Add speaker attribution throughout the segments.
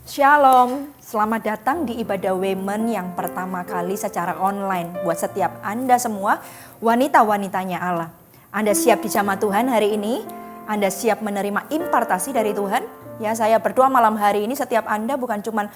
Speaker 1: Shalom, selamat datang di ibadah Women yang pertama kali secara online buat setiap Anda semua, wanita-wanitanya Allah. Anda siap dijamah Tuhan hari ini? Anda siap menerima impartasi dari Tuhan? Ya, saya berdoa malam hari ini setiap Anda bukan cuma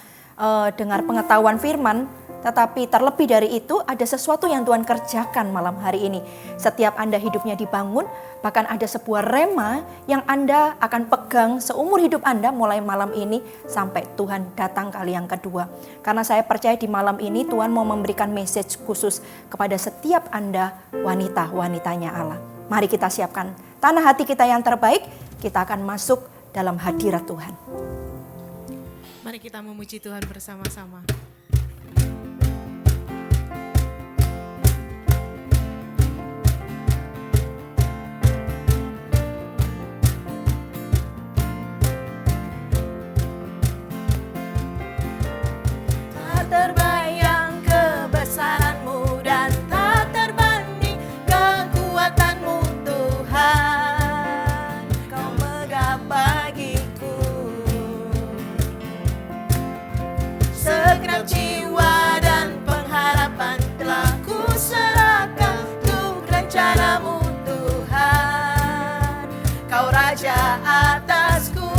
Speaker 1: dengar pengetahuan firman, tetapi terlebih dari itu ada sesuatu yang Tuhan kerjakan malam hari ini. Setiap Anda hidupnya dibangun, bahkan ada sebuah rema yang Anda akan pegang seumur hidup Anda mulai malam ini sampai Tuhan datang kali yang kedua. Karena saya percaya di malam ini Tuhan mau memberikan message khusus kepada setiap Anda wanita-wanitanya Allah. Mari kita siapkan tanah hati kita yang terbaik, kita akan masuk dalam hadirat Tuhan.
Speaker 2: Mari kita memuji Tuhan bersama-sama.
Speaker 3: Terbayang kebesaran-Mu dan tak terbanding kekuatan-Mu Tuhan, Kau megah bagiku. Segenap jiwa dan pengharapan telah ku serahkan untuk rencana-Mu Tuhan, Kau Raja atasku.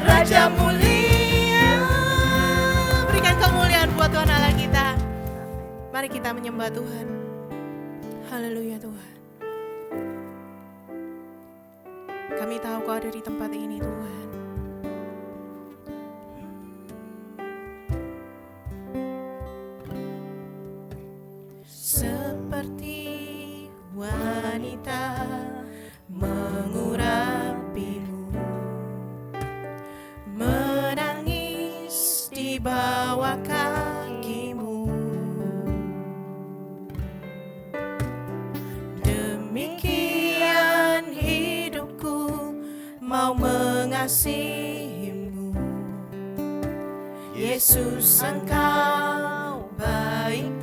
Speaker 3: Raja mulia, berikan kemuliaan buat Tuhan Allah kita. Mari kita menyembah Tuhan. Haleluya Tuhan. Kami tahu Kau ada di tempat ini Tuhan. Seperti wanita mengurapimu, menangis di bawah kakimu. Demikian hidupku mau mengasihimu, Yesus Engkau baik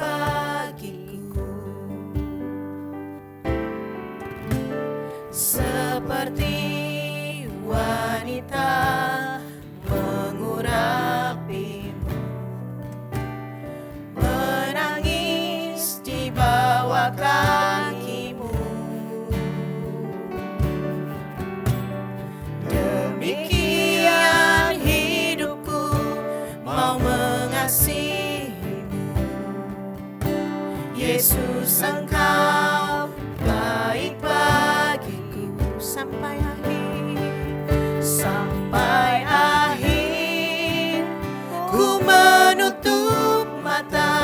Speaker 3: Yesus Engkau baik bagiku sampai akhir, sampai akhir. Ku menutup mata,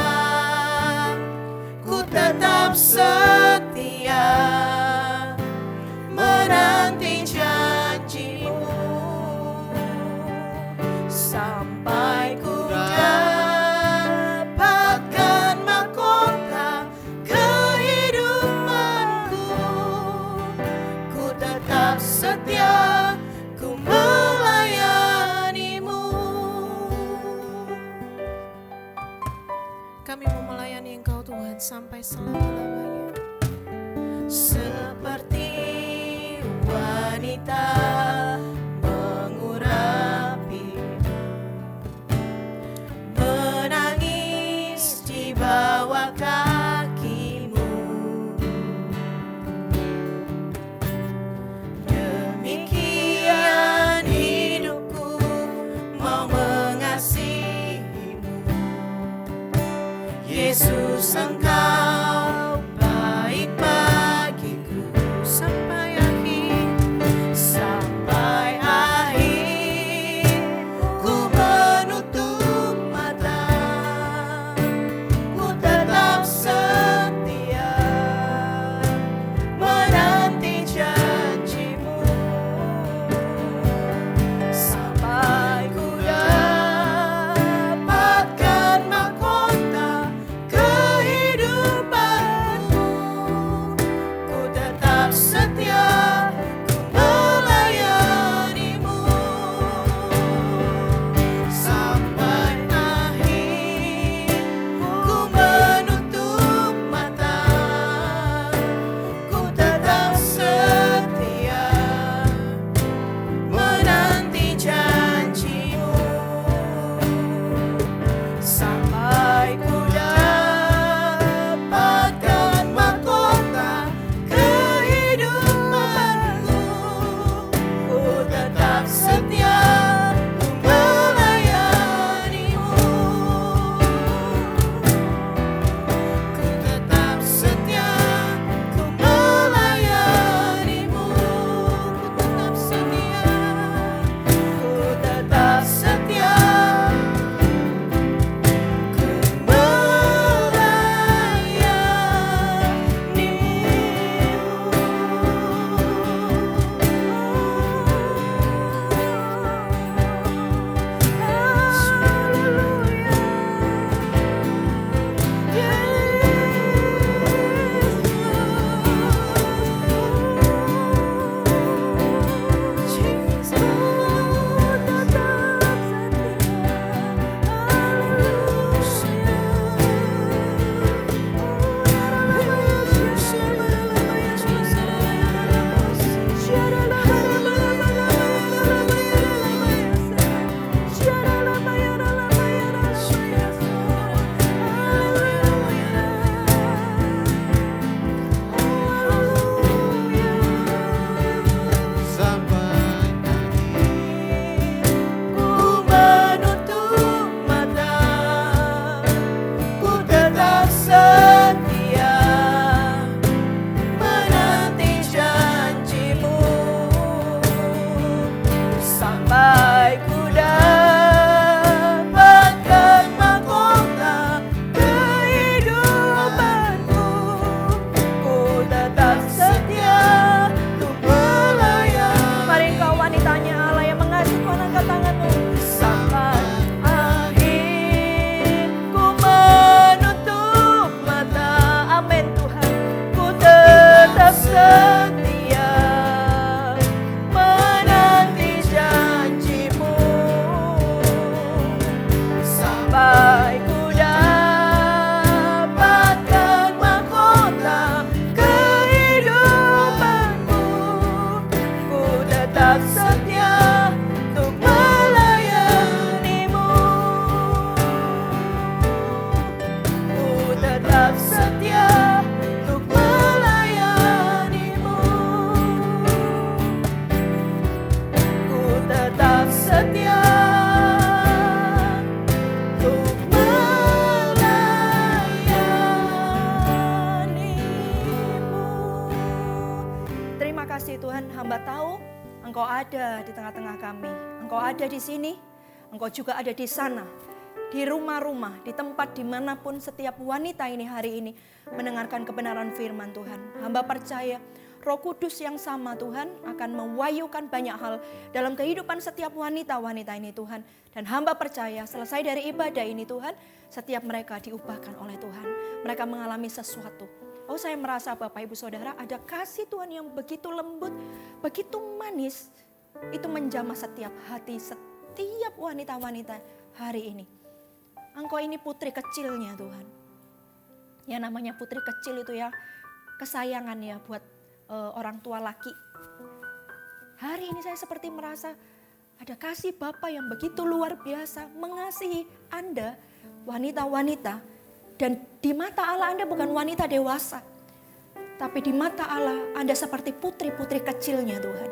Speaker 3: ku tetap setia menanti janjimu, sampai ku dapatkan mahkota kehidupanku. Ku tetap setia, ku melayanimu. Kami mau melayani Engkau Tuhan sampai selama-lamanya. Seperti wanita mengurapi, menangis di bawah kakimu. Demikian hidupku mau mengasihimu. Yesus Engkau baik bagiku sampai akhir, sampai akhir. Ku menutup mata, ku tetap setia menanti janjimu, sampai ku dapatkan mahkota kehidupanku.
Speaker 1: Engkau ada di tengah-tengah kami. Engkau ada di sini, Engkau juga ada di sana. Di rumah-rumah, di tempat dimanapun setiap wanita ini hari ini mendengarkan kebenaran firman Tuhan. Hamba percaya Roh Kudus yang sama Tuhan akan mewahyukan banyak hal dalam kehidupan setiap wanita-wanita ini Tuhan. Dan hamba percaya selesai dari ibadah ini Tuhan, setiap mereka diubahkan oleh Tuhan. Mereka mengalami sesuatu. Oh, saya merasa Bapak Ibu Saudara ada kasih Tuhan yang begitu lembut, begitu manis. Itu menjamah setiap hati, setiap wanita-wanita hari ini. Engkau ini putri kecilnya Tuhan. Ya namanya putri kecil itu ya kesayangan ya buat orang tua laki. Hari ini saya seperti merasa ada kasih Bapa yang begitu luar biasa mengasihi Anda wanita-wanita. Dan di mata Allah Anda bukan wanita dewasa. Tapi di mata Allah Anda seperti putri-putri kecilnya Tuhan.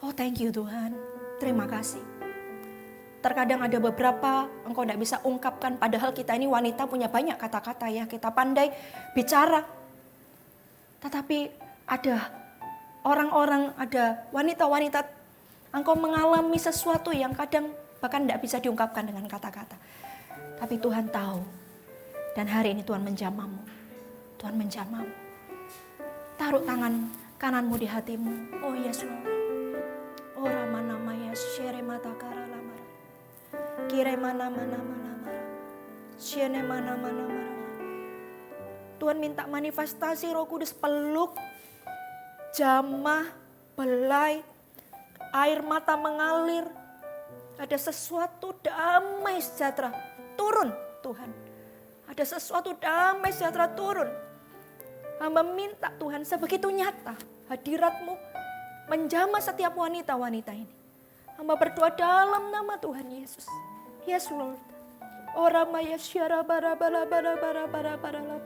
Speaker 1: Oh thank you Tuhan, terima kasih. Terkadang ada beberapa engkau tidak bisa ungkapkan padahal kita ini wanita punya banyak kata-kata ya. Kita pandai bicara. Tetapi ada orang-orang, ada wanita-wanita engkau mengalami sesuatu yang kadang bahkan tidak bisa diungkapkan dengan kata-kata. Tapi Tuhan tahu. Dan hari ini Tuhan menjamahmu. Tuhan menjamahmu. Taruh tangan kananmu di hatimu. Oh yes Lord. Oh Ramana Maya Shere Matakara Lamara. Kire mana. Shene mana. Tuhan minta manifestasi Roh Kudus peluk, jamah, belai, air mata mengalir. Ada sesuatu damai sejahtera turun Tuhan. Ada sesuatu damai sejahtera turun. Hamba minta Tuhan sebegitu nyata hadirat-Mu menjamah setiap wanita-wanita ini. Hamba berdoa dalam nama Tuhan Yesus. Yes Lord. Ora maya syara bara lama.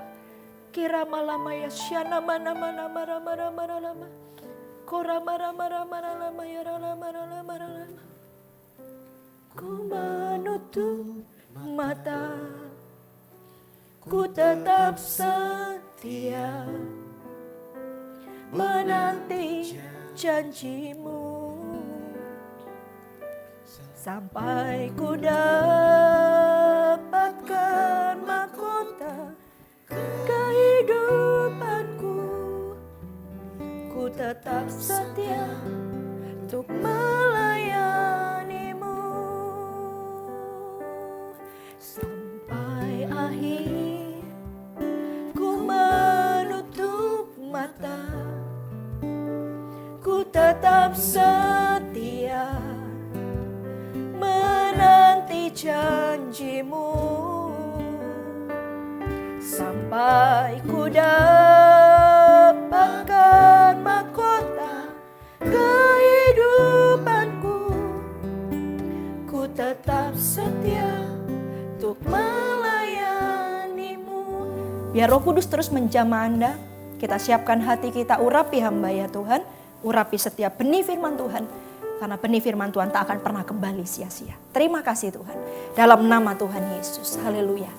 Speaker 1: Kira malamaya syana mana lama. Kora mara lama ya lama. Ku menutup mata, ku tetap setia menanti janji-Mu. Sampai ku dapatkan mahkota kehidupanku, ku tetap setia untuk melayani-Mu. Sampai akhir ku menutup mata, ku tetap setia menanti janji-Mu. Sampai ku dapatkan mahkota kehidupanku, ku tetap setia untuk melayani-Mu. Biar Roh Kudus terus menjamah Anda. Kita siapkan hati kita, urapi hamba ya Tuhan. Urapi setiap benih firman Tuhan. Karena benih firman Tuhan tak akan pernah kembali sia-sia. Terima kasih Tuhan. Dalam nama Tuhan Yesus. Haleluya.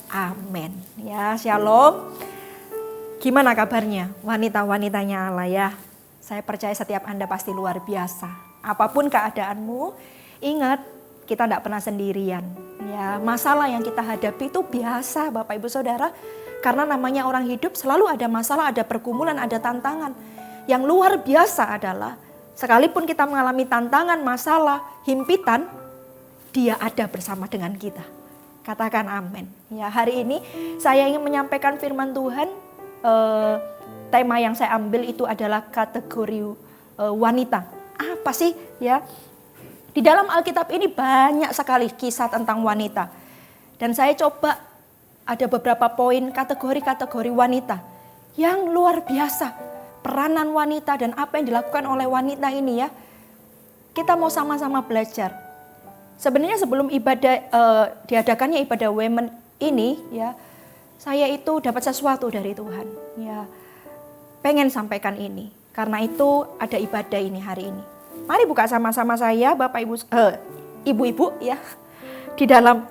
Speaker 1: Amin. Ya, shalom. Gimana kabarnya wanita-wanitanya Allah ya? Saya percaya setiap Anda pasti luar biasa. Apapun keadaanmu, ingat kita tidak pernah sendirian. Ya, masalah yang kita hadapi itu biasa Bapak Ibu Saudara. Karena namanya orang hidup selalu ada masalah, ada pergumulan, ada tantangan. Yang luar biasa adalah sekalipun kita mengalami tantangan, masalah, himpitan, Dia ada bersama dengan kita. Katakan amin. Ya, hari ini saya ingin menyampaikan firman Tuhan. Tema yang saya ambil itu adalah kategori wanita. Apa sih ya? Di dalam Alkitab ini banyak sekali kisah tentang wanita. Dan saya coba ada beberapa poin kategori-kategori wanita yang luar biasa. Peranan wanita dan apa yang dilakukan oleh wanita ini ya. Kita mau sama-sama belajar. Sebenarnya sebelum diadakannya ibadah women ini ya, saya itu dapat sesuatu dari Tuhan. Ya, pengen sampaikan ini. Karena itu ada ibadah ini hari ini. Mari buka sama-sama saya Bapak Ibu, Ibu-ibu ya. Di dalam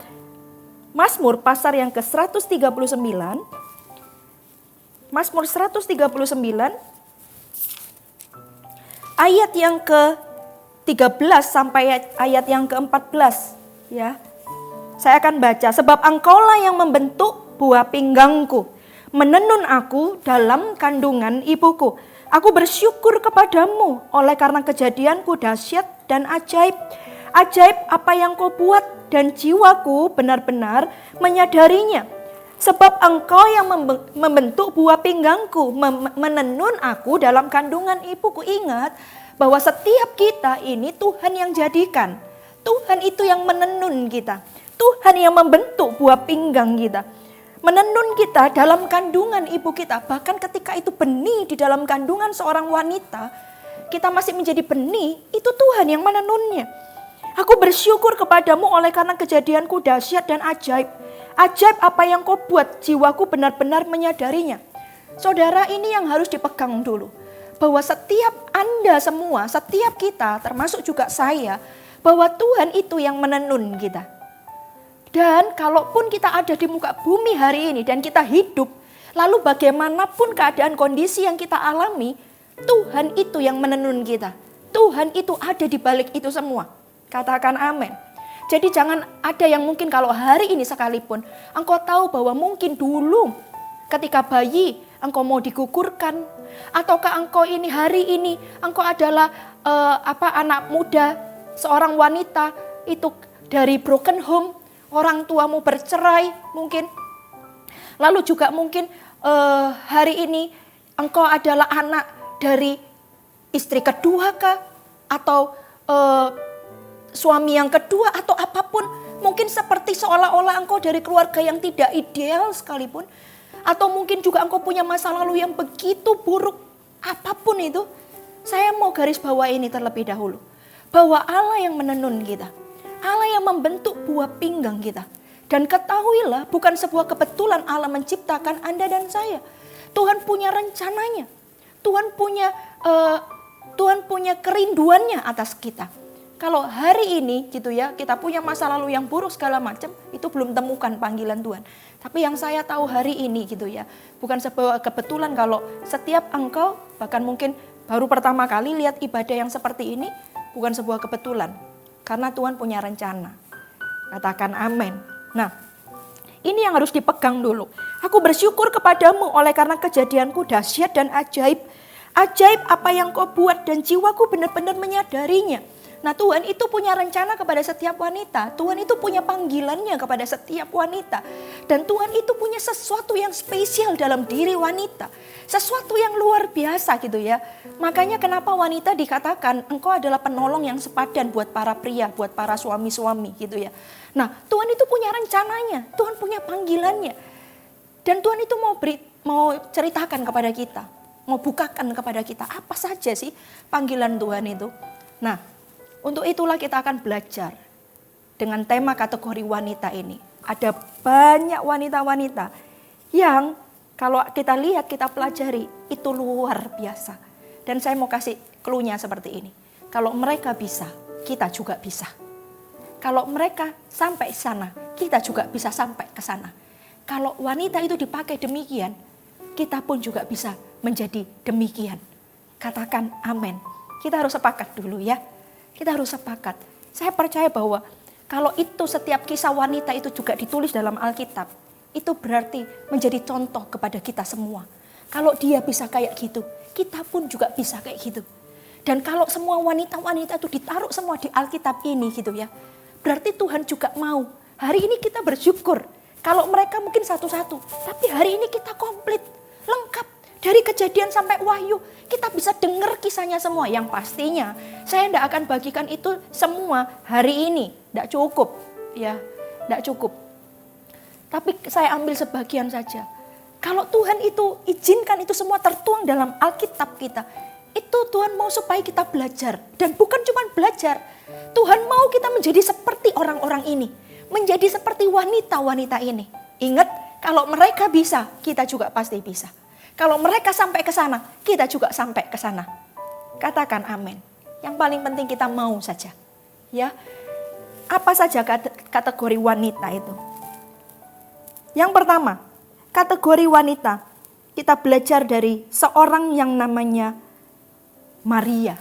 Speaker 1: Mazmur pasal yang ke-139. Mazmur 139 ayat yang ke-13 sampai ayat yang ke-14 ya. Saya akan baca, sebab engkaulah yang membentuk buah pinggangku, menenun aku dalam kandungan ibuku. Aku bersyukur kepadamu oleh karena kejadianku dahsyat dan ajaib. Ajaib apa yang kau buat dan jiwaku benar-benar menyadarinya. Sebab engkau yang membentuk buah pinggangku, menenun aku dalam kandungan ibuku. Ingat bahwa setiap kita ini Tuhan yang jadikan. Tuhan itu yang menenun kita. Tuhan yang membentuk buah pinggang kita. Menenun kita dalam kandungan ibu kita. Bahkan ketika itu benih di dalam kandungan seorang wanita, kita masih menjadi benih, itu Tuhan yang menenunnya. Aku bersyukur kepadamu oleh karena kejadianku dahsyat dan ajaib. Ajaib apa yang kau buat, jiwaku benar-benar menyadarinya. Saudara, ini yang harus dipegang dulu. Bahwa setiap Anda semua, setiap kita, termasuk juga saya, bahwa Tuhan itu yang menenun kita. Dan kalaupun kita ada di muka bumi hari ini dan kita hidup, lalu bagaimanapun keadaan kondisi yang kita alami, Tuhan itu yang menenun kita. Tuhan itu ada di balik itu semua. Katakan amin. Jadi jangan ada yang mungkin kalau hari ini sekalipun, engkau tahu bahwa mungkin dulu ketika bayi engkau mau digugurkan, ataukah engkau ini hari ini engkau adalah anak muda, seorang wanita itu dari broken home, orang tuamu bercerai mungkin. Lalu juga mungkin hari ini engkau adalah anak dari istri kedua kah? Atau suami yang kedua atau apapun. Mungkin seperti seolah-olah engkau dari keluarga yang tidak ideal sekalipun. Atau mungkin juga engkau punya masa lalu yang begitu buruk. Apapun itu, saya mau garis bawah ini terlebih dahulu. Bahwa Allah yang menenun kita. Allah yang membentuk buah pinggang kita. Dan ketahuilah bukan sebuah kebetulan Allah menciptakan Anda dan saya. Tuhan punya rencananya. Tuhan punya kerinduannya atas kita. Kalau hari ini gitu ya, kita punya masa lalu yang buruk segala macam, itu belum temukan panggilan Tuhan. Tapi yang saya tahu hari ini gitu ya, bukan sebuah kebetulan kalau setiap engkau bahkan mungkin baru pertama kali lihat ibadah yang seperti ini, bukan sebuah kebetulan. Karena Tuhan punya rencana. Katakan amin. Nah, ini yang harus dipegang dulu. Aku bersyukur kepadamu oleh karena kejadianku dahsyat dan ajaib. Ajaib apa yang kau buat dan jiwaku benar-benar menyadarinya. Nah, Tuhan itu punya rencana kepada setiap wanita. Tuhan itu punya panggilannya kepada setiap wanita. Dan Tuhan itu punya sesuatu yang spesial dalam diri wanita. Sesuatu yang luar biasa gitu ya. Makanya kenapa wanita dikatakan engkau adalah penolong yang sepadan buat para pria, buat para suami-suami gitu ya. Nah, Tuhan itu punya rencananya. Tuhan punya panggilannya. Dan Tuhan itu mau ceritakan kepada kita. Mau bukakan kepada kita apa saja sih panggilan Tuhan itu. Nah, untuk itulah kita akan belajar dengan tema kategori wanita ini. Ada banyak wanita-wanita yang kalau kita lihat, kita pelajari, itu luar biasa. Dan saya mau kasih clue-nya seperti ini. Kalau mereka bisa, kita juga bisa. Kalau mereka sampai sana, kita juga bisa sampai ke sana. Kalau wanita itu dipakai demikian, kita pun juga bisa menjadi demikian. Katakan amin. Kita harus sepakat dulu ya. Kita harus sepakat. Saya percaya bahwa kalau itu setiap kisah wanita itu juga ditulis dalam Alkitab, itu berarti menjadi contoh kepada kita semua. Kalau dia bisa kayak gitu, kita pun juga bisa kayak gitu. Dan kalau semua wanita-wanita itu ditaruh semua di Alkitab ini gitu ya, berarti Tuhan juga mau. Hari ini kita bersyukur. Kalau mereka mungkin satu-satu, tapi hari ini kita komplit, lengkap. Dari Kejadian sampai Wahyu, kita bisa dengar kisahnya semua. Yang pastinya, saya tidak akan bagikan itu semua hari ini. Tidak cukup, ya, tidak cukup. Tapi saya ambil sebagian saja. Kalau Tuhan itu izinkan itu semua tertuang dalam Alkitab kita, itu Tuhan mau supaya kita belajar. Dan bukan cuma belajar, Tuhan mau kita menjadi seperti orang-orang ini. Menjadi seperti wanita-wanita ini. Ingat, kalau mereka bisa, kita juga pasti bisa. Kalau mereka sampai ke sana, kita juga sampai ke sana. Katakan amin. Yang paling penting kita mau saja. Ya. Apa saja kategori wanita itu? Yang pertama, kategori wanita. Kita belajar dari seorang yang namanya Maria.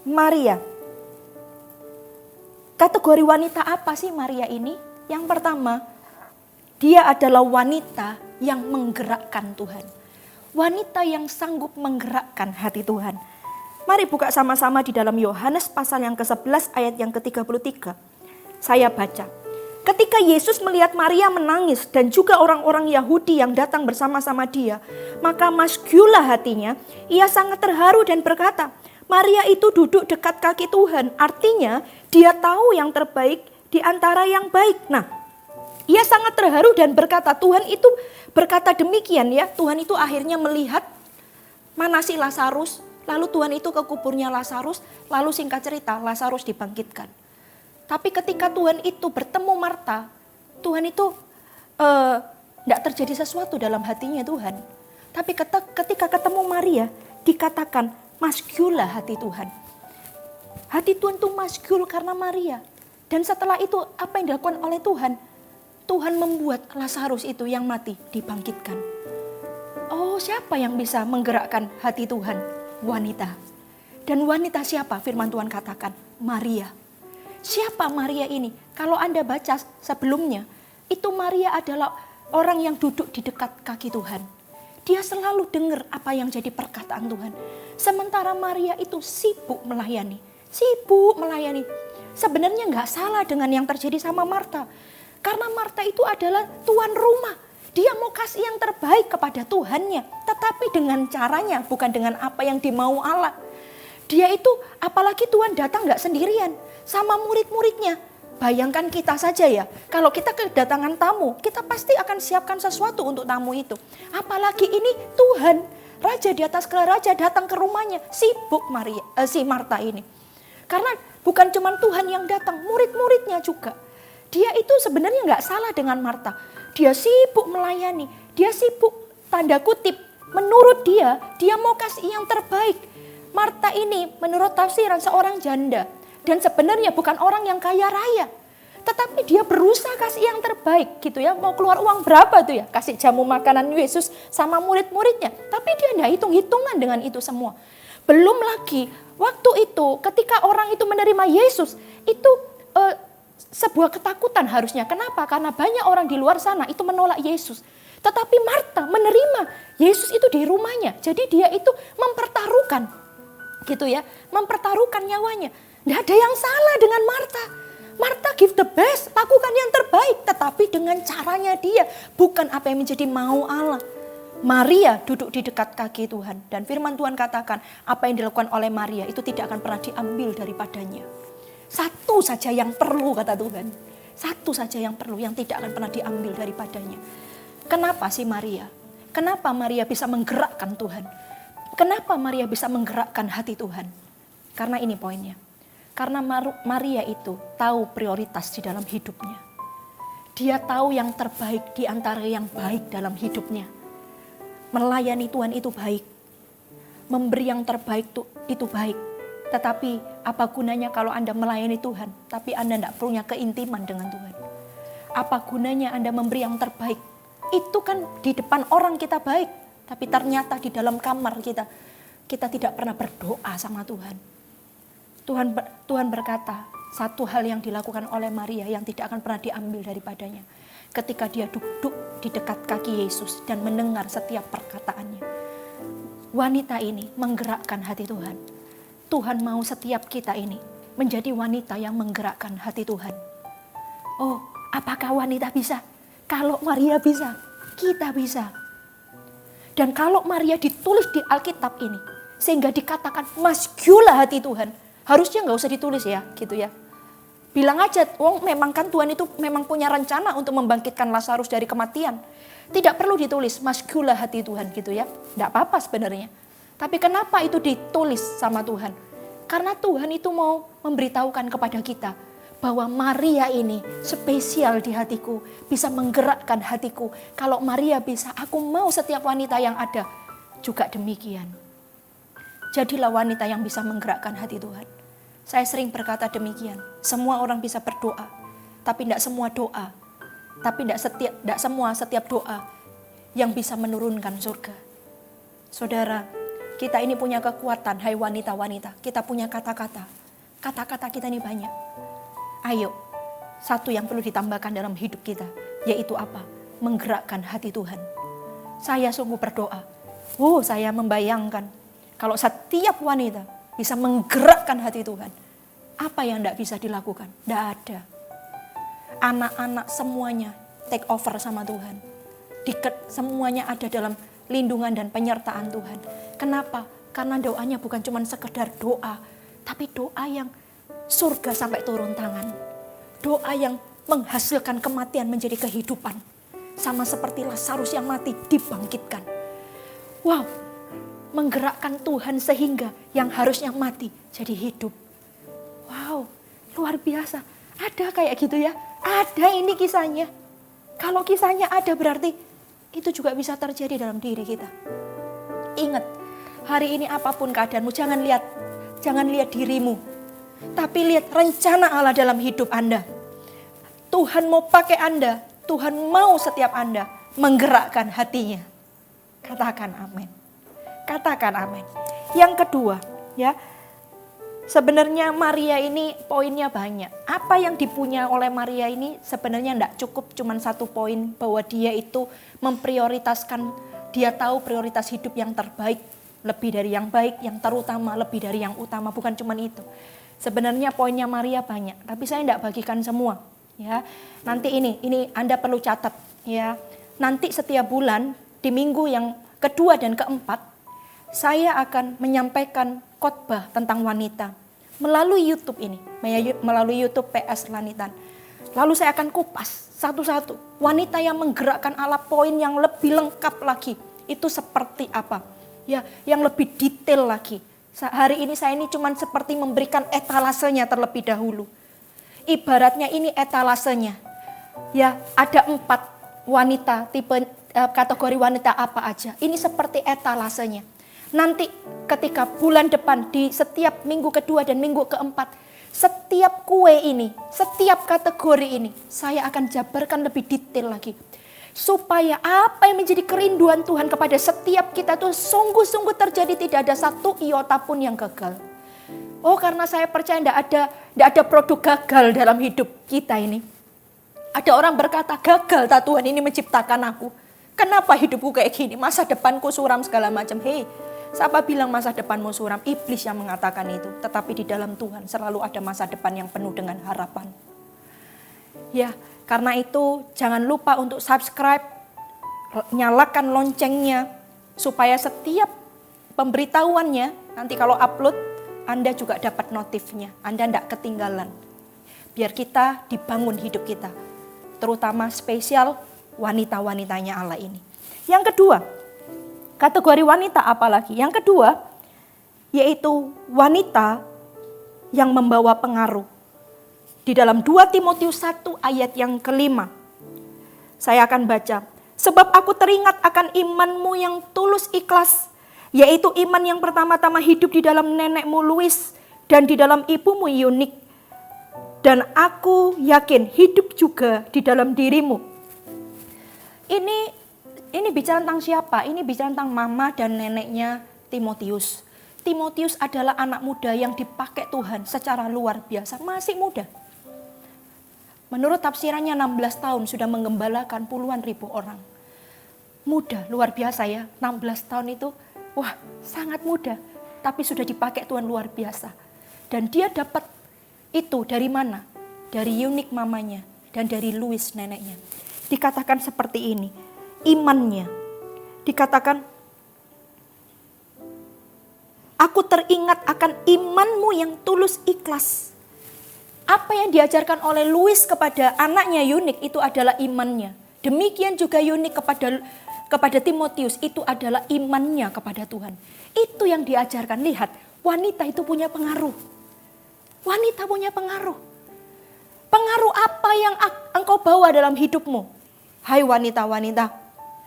Speaker 1: Maria. Kategori wanita apa sih Maria ini? Yang pertama, dia adalah wanita yang menggerakkan Tuhan. Wanita yang sanggup menggerakkan hati Tuhan. Mari buka sama-sama di dalam Yohanes pasal yang ke-11 ayat yang ke-33. Saya baca. Ketika Yesus melihat Maria menangis dan juga orang-orang Yahudi yang datang bersama-sama dia, maka maskulah hatinya, ia sangat terharu dan berkata, Maria itu duduk dekat kaki Tuhan, artinya dia tahu yang terbaik di antara yang baik. Nah, ia sangat terharu dan berkata, Tuhan itu berkata demikian ya, Tuhan itu akhirnya melihat mana si Lazarus, lalu Tuhan itu ke kuburnya Lazarus, lalu singkat cerita Lazarus dibangkitkan. Tapi ketika Tuhan itu bertemu Marta, Tuhan itu tidak terjadi sesuatu dalam hatinya Tuhan. Tapi ketika ketemu Maria, dikatakan maskulah hati Tuhan. Hati Tuhan itu maskul karena Maria. Dan setelah itu apa yang dilakukan oleh Tuhan? Tuhan membuat Lazarus itu yang mati dibangkitkan. Oh, siapa yang bisa menggerakkan hati Tuhan? Wanita. Dan wanita siapa? Firman Tuhan katakan, Maria. Siapa Maria ini? Kalau Anda baca sebelumnya, itu Maria adalah orang yang duduk di dekat kaki Tuhan. Dia selalu dengar apa yang jadi perkataan Tuhan. Sementara Maria itu sibuk melayani. Sibuk melayani. Sebenarnya nggak salah dengan yang terjadi sama Marta. Karena Marta itu adalah tuan rumah. Dia mau kasih yang terbaik kepada Tuhannya. Tetapi dengan caranya, bukan dengan apa yang dimau Allah. Dia itu, apalagi Tuhan datang nggak sendirian. Sama murid-muridnya. Bayangkan kita saja ya, kalau kita kedatangan tamu, kita pasti akan siapkan sesuatu untuk tamu itu. Apalagi ini Tuhan, Raja di atas gelar raja datang ke rumahnya, sibuk si Marta ini. Karena bukan cuma Tuhan yang datang, murid-muridnya juga. Dia itu sebenarnya nggak salah dengan Marta. Dia sibuk melayani, dia sibuk tanda kutip. Menurut dia mau kasih yang terbaik. Marta ini menurut tafsiran seorang janda. Dan sebenarnya bukan orang yang kaya raya. Tetapi dia berusaha kasih yang terbaik gitu ya. Mau keluar uang berapa tuh ya. Kasih jamu makanan Yesus sama murid-muridnya. Tapi dia tidak hitung-hitungan dengan itu semua. Belum lagi waktu itu ketika orang itu menerima Yesus. Itu sebuah ketakutan harusnya. Kenapa? Karena banyak orang di luar sana itu menolak Yesus. Tetapi Marta menerima Yesus itu di rumahnya. Jadi dia itu mempertaruhkan gitu ya. Mempertaruhkan nyawanya. Tidak ada yang salah dengan Marta. Marta give the best, lakukan yang terbaik. Tetapi dengan caranya dia, bukan apa yang menjadi mau Allah. Maria duduk di dekat kaki Tuhan. Dan firman Tuhan katakan, apa yang dilakukan oleh Maria itu tidak akan pernah diambil daripadanya. Satu saja yang perlu kata Tuhan. Satu saja yang perlu, yang tidak akan pernah diambil daripadanya. Kenapa sih Maria? Kenapa Maria bisa menggerakkan Tuhan? Kenapa Maria bisa menggerakkan hati Tuhan? Karena ini poinnya. Karena Maria itu tahu prioritas di dalam hidupnya. Dia tahu yang terbaik di antara yang baik dalam hidupnya. Melayani Tuhan itu baik. Memberi yang terbaik itu baik. Tetapi apa gunanya kalau Anda melayani Tuhan, tapi Anda tidak punya keintiman dengan Tuhan? Apa gunanya Anda memberi yang terbaik? Itu kan di depan orang kita baik. Tapi ternyata di dalam kamar kita tidak pernah berdoa sama Tuhan. Tuhan berkata, satu hal yang dilakukan oleh Maria yang tidak akan pernah diambil daripadanya. Ketika dia duduk di dekat kaki Yesus dan mendengar setiap perkataannya. Wanita ini menggerakkan hati Tuhan. Tuhan mau setiap kita ini menjadi wanita yang menggerakkan hati Tuhan. Oh, apakah wanita bisa? Kalau Maria bisa, kita bisa. Dan kalau Maria ditulis di Alkitab ini, sehingga dikatakan maskulah hati Tuhan. Harusnya nggak usah ditulis ya, gitu ya. Bilang aja, memang kan Tuhan itu memang punya rencana untuk membangkitkan Lazarus dari kematian. Tidak perlu ditulis, maskulah hati Tuhan gitu ya. Nggak apa-apa sebenarnya. Tapi kenapa itu ditulis sama Tuhan? Karena Tuhan itu mau memberitahukan kepada kita bahwa Maria ini spesial di hatiku, bisa menggerakkan hatiku. Kalau Maria bisa, aku mau setiap wanita yang ada juga demikian. Jadilah wanita yang bisa menggerakkan hati Tuhan. Saya sering berkata demikian. Semua orang bisa berdoa, tapi tidak semua doa. Tapi tidak semua setiap doa yang bisa menurunkan surga. Saudara, Kita ini punya kekuatan, hai wanita-wanita. Kita punya kata-kata. Kata-kata kita ini banyak. Ayo, satu yang perlu ditambahkan dalam hidup kita, yaitu apa? Menggerakkan hati Tuhan. Saya sungguh berdoa. Saya membayangkan kalau setiap wanita bisa menggerakkan hati Tuhan. Apa yang tidak bisa dilakukan? Tidak ada. Anak-anak semuanya take over sama Tuhan. Semuanya ada dalam lindungan dan penyertaan Tuhan. Kenapa? Karena doanya bukan cuma sekedar doa, tapi doa yang surga sampai turun tangan. Doa yang menghasilkan kematian menjadi kehidupan. Sama seperti Lazarus yang mati dibangkitkan. Wow, menggerakkan Tuhan sehingga yang harusnya mati jadi hidup. Wow, luar biasa. Ada kayak gitu ya? Ada ini kisahnya. Kalau kisahnya ada berarti itu juga bisa terjadi dalam diri kita. Ingat, hari ini apapun keadaanmu, jangan lihat dirimu. Tapi lihat rencana Allah dalam hidup Anda. Tuhan mau pakai Anda, Tuhan mau setiap Anda menggerakkan hatinya. Katakan amin. Katakan amin. Yang kedua, ya. Sebenarnya Maria ini poinnya banyak. Apa yang dipunya oleh Maria ini sebenarnya tidak cukup cuma satu poin, bahwa dia itu memprioritaskan, dia tahu prioritas hidup yang terbaik, lebih dari yang baik, yang terutama, lebih dari yang utama, bukan cuma itu. Sebenarnya poinnya Maria banyak, tapi saya tidak bagikan semua. Ya, nanti ini Anda perlu catat. Ya, nanti setiap bulan di minggu yang kedua dan keempat, saya akan menyampaikan khotbah tentang wanita melalui YouTube ini, melalui YouTube PS Lanitan. Lalu saya akan kupas satu-satu wanita yang menggerakkan Allah, poin yang lebih lengkap lagi. Itu seperti apa? Ya, yang lebih detail lagi. Hari ini saya ini cuma seperti memberikan etalasenya terlebih dahulu. Ibaratnya ini etalasenya. Ya, ada 4 wanita, tipe kategori wanita apa aja. Ini seperti etalasenya. Nanti ketika bulan depan di setiap minggu kedua dan minggu keempat, setiap kue ini, setiap kategori ini, saya akan jabarkan lebih detail lagi. Supaya apa yang menjadi kerinduan Tuhan kepada setiap kita tuh sungguh-sungguh terjadi, tidak ada satu iota pun yang gagal. Oh, karena saya percaya tidak ada produk gagal dalam hidup kita ini. Ada orang berkata, gagal tak Tuhan ini menciptakan aku. Kenapa hidupku kayak gini? Masa depanku suram segala macam. Hei, siapa bilang masa depanmu suram? Iblis yang mengatakan itu. Tetapi di dalam Tuhan selalu ada masa depan yang penuh dengan harapan. Ya, karena itu jangan lupa untuk subscribe, nyalakan loncengnya, supaya setiap pemberitahuannya, nanti kalau upload, Anda juga dapat notifnya. Anda tidak ketinggalan. Biar kita dibangun hidup kita. Terutama spesial wanita-wanitanya Allah ini. Yang kedua, kategori wanita apa lagi? Yang kedua, yaitu wanita yang membawa pengaruh. Di dalam 2 Timotius 1 ayat yang kelima. Saya akan baca. Sebab aku teringat akan imanmu yang tulus ikhlas, yaitu iman yang pertama-tama hidup di dalam nenekmu Louis dan di dalam ibumu Yunik. Dan aku yakin hidup juga di dalam dirimu. Ini bicara tentang siapa? Ini bicara tentang mama dan neneknya Timotius. Timotius adalah anak muda yang dipakai Tuhan secara luar biasa, masih muda. Menurut tafsirannya 16 tahun sudah menggembalakan puluhan ribu orang. Muda, luar biasa ya, 16 tahun itu, wah sangat muda. Tapi sudah dipakai Tuhan luar biasa. Dan dia dapat itu dari mana? Dari Yunik mamanya dan dari Louis neneknya. Dikatakan seperti ini, imannya. Dikatakan, aku teringat akan imanmu yang tulus ikhlas. Apa yang diajarkan oleh Louis kepada anaknya Yunik itu adalah imannya. Demikian juga Yunik kepada Timotius itu adalah imannya kepada Tuhan. Itu yang diajarkan. Lihat, wanita itu punya pengaruh. Wanita punya pengaruh. Pengaruh apa yang engkau bawa dalam hidupmu? Hai wanita-wanita,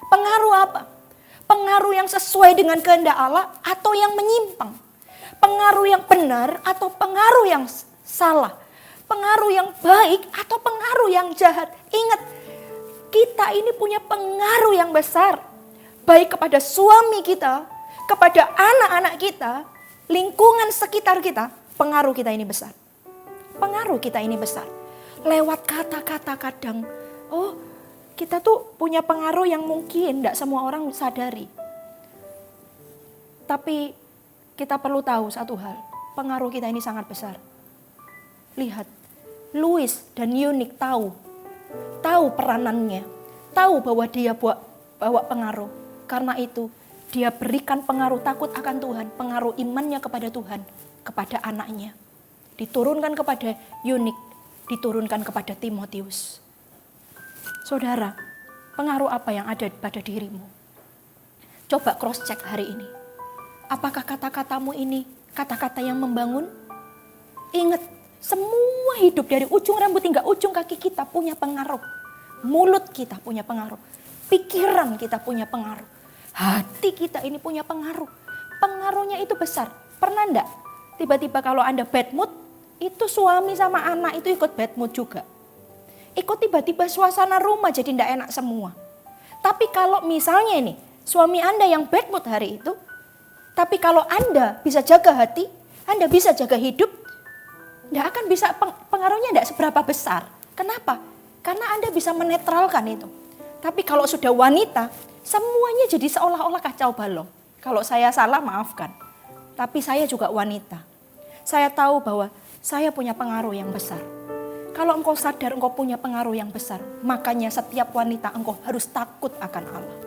Speaker 1: pengaruh apa? Pengaruh yang sesuai dengan kehendak Allah atau yang menyimpang? Pengaruh yang benar atau pengaruh yang salah? Pengaruh yang baik atau pengaruh yang jahat? Ingat, kita ini punya pengaruh yang besar. Baik kepada suami kita, kepada anak-anak kita, lingkungan sekitar kita, pengaruh kita ini besar. Pengaruh kita ini besar. Lewat kata-kata kadang, kita tuh punya pengaruh yang mungkin tidak semua orang sadari. Tapi kita perlu tahu satu hal, pengaruh kita ini sangat besar. Lihat, Louis dan Eunice tahu peranannya, tahu bahwa dia bawa pengaruh. Karena itu, dia berikan pengaruh takut akan Tuhan, pengaruh imannya kepada Tuhan, kepada anaknya. Diturunkan kepada Eunice, diturunkan kepada Timotius. Saudara, pengaruh apa yang ada pada dirimu? Coba cross check hari ini. Apakah kata-katamu ini kata-kata yang membangun? Ingat, semua hidup dari ujung rambut hingga ujung kaki kita punya pengaruh. Mulut kita punya pengaruh. Pikiran kita punya pengaruh. Hati kita ini punya pengaruh. Pengaruhnya itu besar. Pernah enggak? Tiba-tiba kalau Anda bad mood, itu suami sama anak itu ikut bad mood juga. Ikut tiba-tiba suasana rumah jadi enggak enak semua. Tapi kalau misalnya ini, suami Anda yang bad mood hari itu, tapi kalau Anda bisa jaga hati, Anda bisa jaga hidup, enggak akan bisa, pengaruhnya enggak seberapa besar. Kenapa? Karena Anda bisa menetralkan itu. Tapi kalau sudah wanita, semuanya jadi seolah-olah kacau balau. Kalau saya salah, maafkan. Tapi saya juga wanita. Saya tahu bahwa saya punya pengaruh yang besar. Kalau engkau sadar engkau punya pengaruh yang besar, makanya setiap wanita engkau harus takut akan Allah.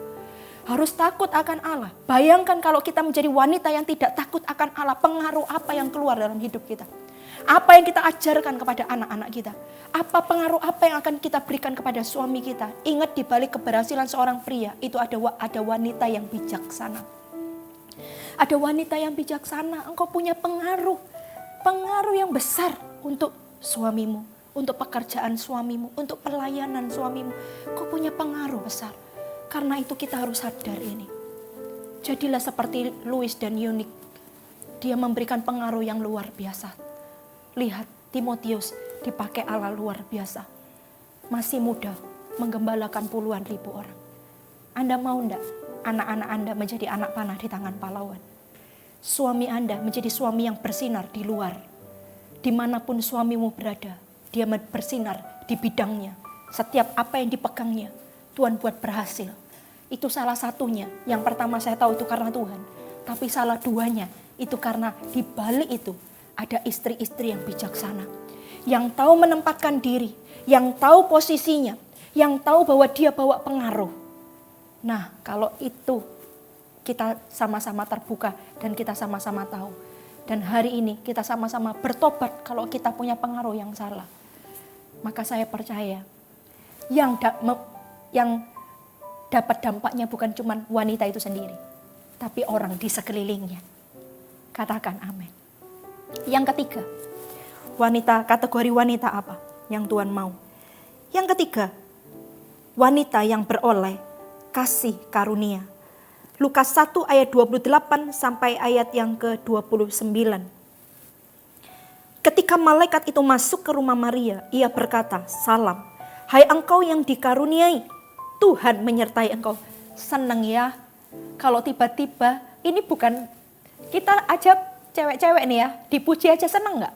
Speaker 1: Harus takut akan Allah. Bayangkan kalau kita menjadi wanita yang tidak takut akan Allah, pengaruh apa yang keluar dalam hidup kita. Apa yang kita ajarkan kepada anak-anak kita. Apa pengaruh apa yang akan kita berikan kepada suami kita. Ingat, di balik keberhasilan seorang pria itu ada wanita yang bijaksana. Ada wanita yang bijaksana. Engkau punya pengaruh. Pengaruh yang besar untuk suamimu. Untuk pekerjaan suamimu. Untuk pelayanan suamimu. Engkau punya pengaruh besar. Karena itu kita harus sadar ini. Jadilah seperti Louis dan Eunice. Dia memberikan pengaruh yang luar biasa. Lihat, Timotius dipakai Allah luar biasa. Masih muda, menggembalakan puluhan ribu orang. Anda mau enggak anak-anak Anda menjadi anak panah di tangan pahlawan? Suami Anda menjadi suami yang bersinar di luar. Dimanapun suamimu berada, dia bersinar di bidangnya. Setiap apa yang dipegangnya, Tuhan buat berhasil. Itu salah satunya. Yang pertama saya tahu itu karena Tuhan. Tapi salah duanya itu karena di balik itu ada istri-istri yang bijaksana. Yang tahu menempatkan diri. Yang tahu posisinya. Yang tahu bahwa dia bawa pengaruh. Nah, kalau itu kita sama-sama terbuka dan kita sama-sama tahu. Dan hari ini kita sama-sama bertobat kalau kita punya pengaruh yang salah. Maka saya percaya yang dapat dampaknya bukan cuma wanita itu sendiri, tapi orang di sekelilingnya. Katakan amin. Yang ketiga, kategori wanita apa yang Tuhan mau? Yang ketiga, wanita yang beroleh kasih karunia. Lukas 1 ayat 28 sampai ayat yang ke-29. Ketika malaikat itu masuk ke rumah Maria, ia berkata, "Salam, hai engkau yang dikaruniai, Tuhan menyertai engkau." Seneng ya, kalau tiba-tiba, ini bukan, kita aja cewek-cewek nih ya, dipuji aja seneng gak?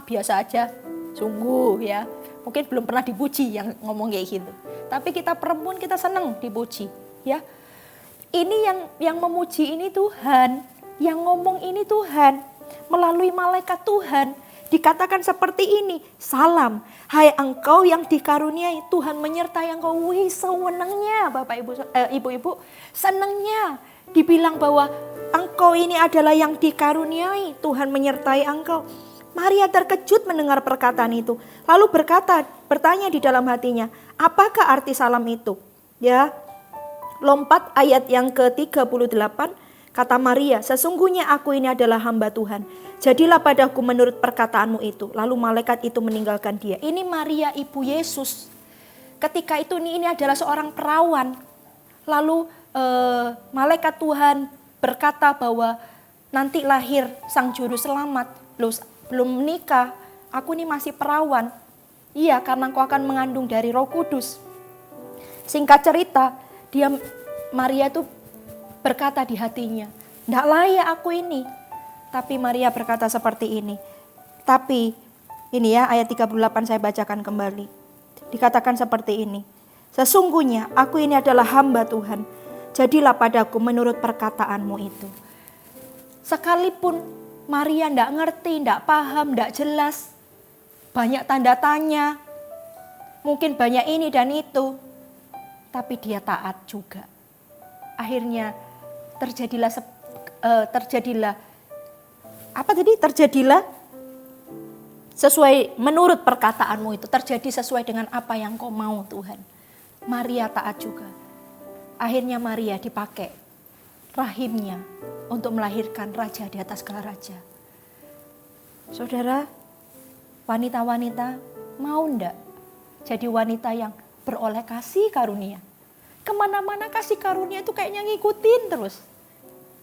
Speaker 1: Biasa aja, sungguh ya. Mungkin belum pernah dipuji yang ngomong kayak gitu. Tapi kita perempuan, kita seneng dipuji ya. Ini yang memuji ini Tuhan, yang ngomong ini Tuhan, melalui malaikat Tuhan. Dikatakan seperti ini, "Salam, hai engkau yang dikaruniai, Tuhan menyertai engkau." Wih, sewenangnya Bapak Ibu-ibu, senangnya dibilang bahwa engkau ini adalah yang dikaruniai, Tuhan menyertai engkau. Maria terkejut mendengar perkataan itu, lalu bertanya di dalam hatinya, apakah arti salam itu? Ya, lompat ayat yang ke-38, kata Maria, "Sesungguhnya aku ini adalah hamba Tuhan. Jadilah padaku menurut perkataanmu itu." Lalu malaikat itu meninggalkan dia. Ini Maria ibu Yesus. Ketika itu ini adalah seorang perawan. Lalu malaikat Tuhan berkata bahwa nanti lahir sang juru selamat. Belum menikah, aku ini masih perawan. Iya, karena engkau akan mengandung dari Roh Kudus. Singkat cerita, Maria itu berkata di hatinya, Tidak layak aku ini. Tapi Maria berkata seperti ini. Tapi ini ya ayat 38 saya bacakan kembali. Dikatakan seperti ini. Sesungguhnya aku ini adalah hamba Tuhan. Jadilah padaku menurut perkataanmu itu. Sekalipun Maria tidak ngerti, tidak paham, tidak jelas. Banyak tanda tanya. Mungkin banyak ini dan itu. Tapi dia taat juga. Akhirnya terjadilah sesuai menurut perkataanmu itu. Terjadi sesuai dengan apa yang kau mau Tuhan. Maria taat juga. Akhirnya Maria dipakai rahimnya untuk melahirkan raja di atas segala raja. Saudara, wanita-wanita mau ndak jadi wanita yang beroleh kasih karunia? Kemana-mana kasih karunia itu kayaknya ngikutin terus.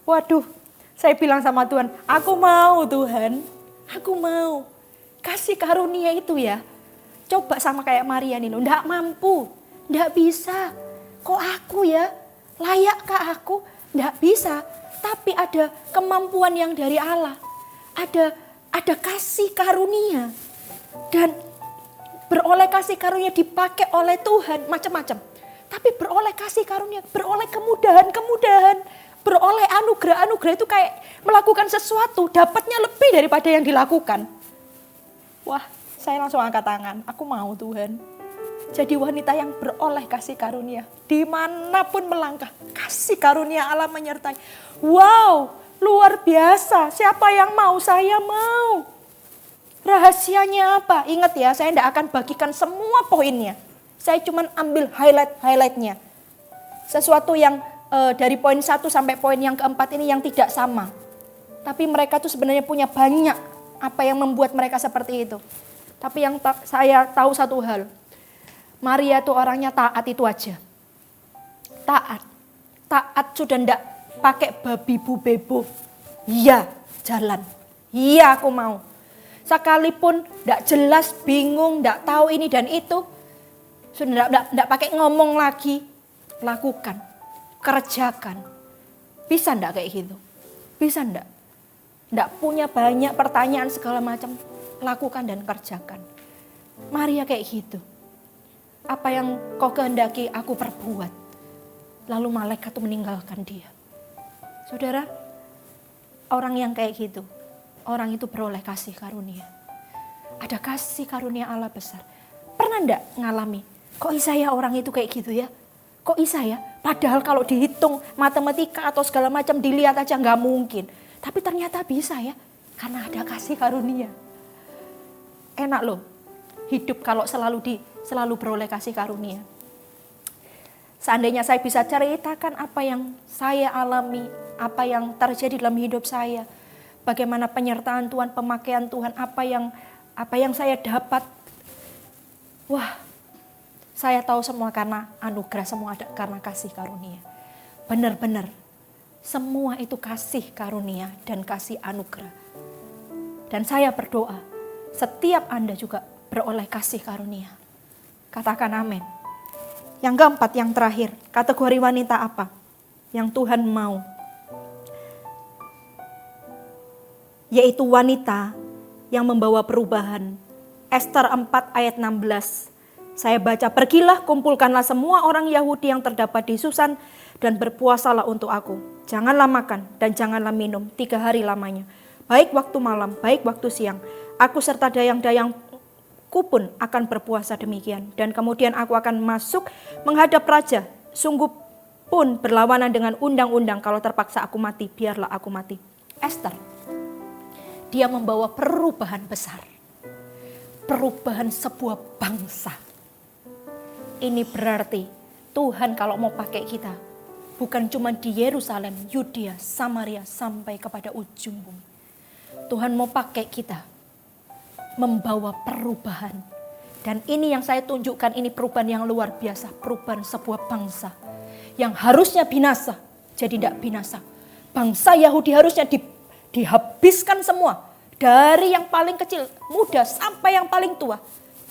Speaker 1: Waduh, saya bilang sama Tuhan, aku mau Tuhan, aku mau. Kasih karunia itu ya, coba sama kayak Maria nih loh, ndak mampu, ndak bisa. Kok aku ya, layakkah aku? Ndak bisa, tapi ada kemampuan yang dari Allah. Ada kasih karunia. Dan beroleh kasih karunia dipakai oleh Tuhan macam-macam. Tapi beroleh kasih karunia, beroleh kemudahan, beroleh anugerah itu kayak melakukan sesuatu, dapatnya lebih daripada yang dilakukan. Wah, saya langsung angkat tangan, aku mau Tuhan. Jadi wanita yang beroleh kasih karunia, dimanapun melangkah, kasih karunia Allah menyertai. Wow, luar biasa, siapa yang mau? Saya mau. Rahasianya apa? Ingat ya, saya tidak akan bagikan semua poinnya. Saya cuma ambil highlight-nya. Sesuatu yang dari poin 1 sampai poin yang keempat ini yang tidak sama. Tapi mereka tuh sebenarnya punya banyak apa yang membuat mereka seperti itu. Tapi yang saya tahu satu hal. Maria tuh orangnya taat itu aja. Taat sudah tidak pakai babi bu bebo. Iya, jalan. Iya, aku mau. Sekalipun tidak jelas, bingung, tidak tahu ini dan itu. Sudah tidak pakai ngomong lagi, lakukan, kerjakan. Bisa enggak kayak gitu? Bisa enggak? Enggak punya banyak pertanyaan segala macam, lakukan dan kerjakan. Maria kayak gitu. Apa yang kau kehendaki aku perbuat. Lalu malaikat itu meninggalkan dia. Saudara, orang yang kayak gitu, orang itu beroleh kasih karunia. Ada kasih karunia Allah besar. Pernah enggak ngalami? Kok bisa ya orang itu kayak gitu ya? Kok bisa ya? Padahal kalau dihitung matematika atau segala macam dilihat aja nggak mungkin. Tapi ternyata bisa ya. Karena ada kasih karunia. Enak loh. Hidup kalau selalu beroleh kasih karunia. Seandainya saya bisa ceritakan apa yang saya alami. Apa yang terjadi dalam hidup saya. Bagaimana penyertaan Tuhan, pemakaian Tuhan. Apa yang saya dapat. Wah. Saya tahu semua karena anugerah, semua ada karena kasih karunia. Benar-benar, semua itu kasih karunia dan kasih anugerah. Dan saya berdoa, setiap Anda juga beroleh kasih karunia. Katakan amin. Yang keempat, yang terakhir, kategori wanita apa? Yang Tuhan mau. Yaitu wanita yang membawa perubahan. Ester 4 ayat 16. Saya baca, pergilah kumpulkanlah semua orang Yahudi yang terdapat di Susan dan berpuasalah untuk aku. Janganlah makan dan janganlah minum 3 hari lamanya. Baik waktu malam, baik waktu siang. Aku serta dayang-dayangku pun akan berpuasa demikian. Dan kemudian aku akan masuk menghadap raja. Sungguh pun berlawanan dengan undang-undang, kalau terpaksa aku mati, biarlah aku mati. Ester, dia membawa perubahan besar. Perubahan sebuah bangsa. Ini berarti Tuhan kalau mau pakai kita, bukan cuma di Yerusalem, Yudea, Samaria, sampai kepada ujung bumi. Tuhan mau pakai kita, membawa perubahan. Dan ini yang saya tunjukkan, ini perubahan yang luar biasa. Perubahan sebuah bangsa yang harusnya binasa, jadi tidak binasa. Bangsa Yahudi harusnya dihabiskan semua. Dari yang paling kecil, muda, sampai yang paling tua.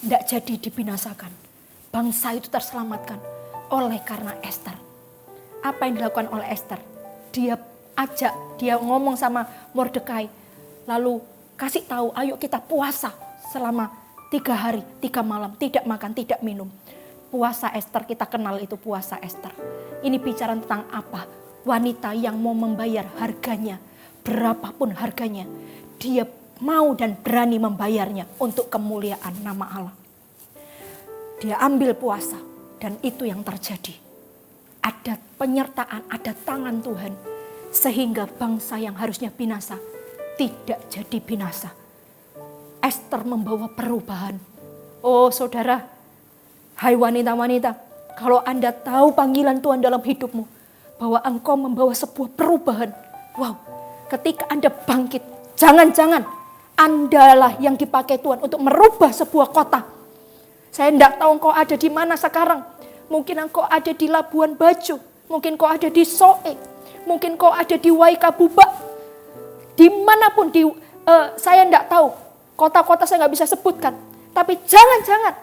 Speaker 1: Tidak jadi dibinasakan. Bangsa itu terselamatkan oleh karena Ester. Apa yang dilakukan oleh Ester? Dia ajak dia ngomong sama Mordekai, lalu kasih tahu, ayo kita puasa selama 3 hari, 3 malam, tidak makan, tidak minum. Puasa Ester, kita kenal itu puasa Ester. Ini bicara tentang apa? Wanita yang mau membayar harganya, berapapun harganya, dia mau dan berani membayarnya untuk kemuliaan nama Allah. Dia ambil puasa dan itu yang terjadi. Ada penyertaan, ada tangan Tuhan. Sehingga bangsa yang harusnya binasa tidak jadi binasa. Ester membawa perubahan. Oh saudara, hai wanita-wanita, kalau Anda tahu panggilan Tuhan dalam hidupmu, bahwa engkau membawa sebuah perubahan. Wow, ketika Anda bangkit, jangan-jangan Andalah yang dipakai Tuhan untuk merubah sebuah kota. Saya tidak tahu engkau ada di mana sekarang. Mungkin engkau ada di Labuan Bajo, mungkin engkau ada di Soe, mungkin engkau ada di Waikabubak. Dimanapun saya tidak tahu, kota-kota saya nggak bisa sebutkan. Tapi jangan-jangan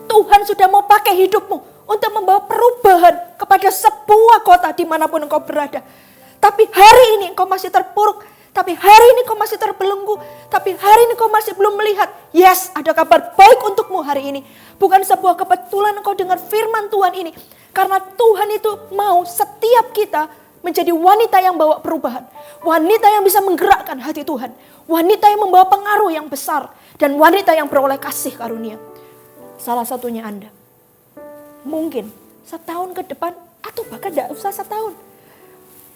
Speaker 1: Tuhan sudah mau pakai hidupmu untuk membawa perubahan kepada sebuah kota dimanapun engkau berada. Tapi hari ini engkau masih terpuruk, tapi hari ini engkau masih terbelenggu, tapi hari ini engkau masih belum melihat. Yes, ada kabar baik untukmu hari ini. Bukan sebuah kebetulan engkau dengar firman Tuhan ini. Karena Tuhan itu mau setiap kita menjadi wanita yang bawa perubahan. Wanita yang bisa menggerakkan hati Tuhan. Wanita yang membawa pengaruh yang besar. Dan wanita yang beroleh kasih karunia. Salah satunya Anda. Mungkin setahun ke depan atau bahkan tidak usah setahun.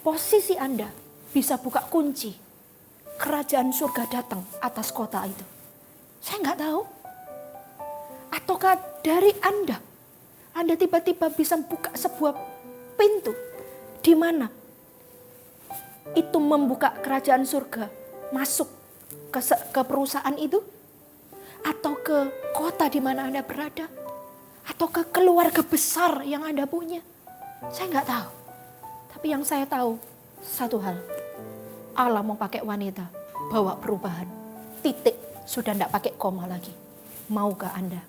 Speaker 1: Posisi Anda bisa buka kunci kerajaan surga datang atas kota itu. Saya nggak tahu. Ataukah dari Anda tiba-tiba bisa buka sebuah pintu di mana itu membuka kerajaan surga masuk ke perusahaan itu, atau ke kota di mana Anda berada, atau ke keluarga besar yang Anda punya. Saya nggak tahu. Tapi yang saya tahu satu hal, Allah mau pakai wanita bawa perubahan. Titik, sudah tidak pakai koma lagi. Maukah Anda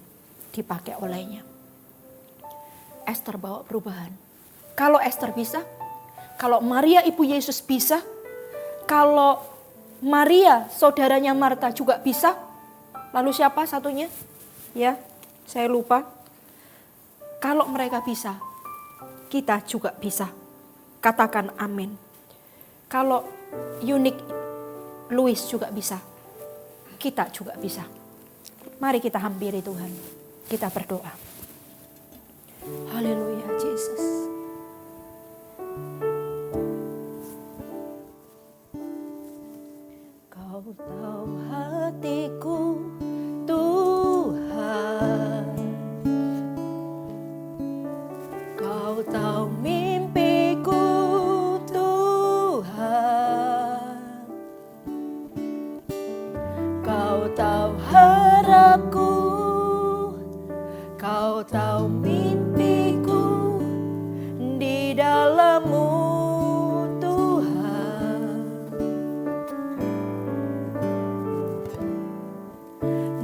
Speaker 1: dipakai olehnya? Ester bawa perubahan. Kalau Ester bisa, kalau Maria ibu Yesus bisa, kalau Maria saudaranya Marta juga bisa, lalu siapa satunya? Ya, saya lupa. Kalau mereka bisa, kita juga bisa. Katakan amin. Kalau Eunice Louis juga bisa, kita juga bisa. Mari kita hampiri Tuhan. Kita berdoa. Haleluya, Yesus. Kau tahu hatiku, Tuhan. Kau tahu mimpiku, Tuhan. Kau tahu harapku, Kau tahu mimpiku di dalam-Mu, Tuhan.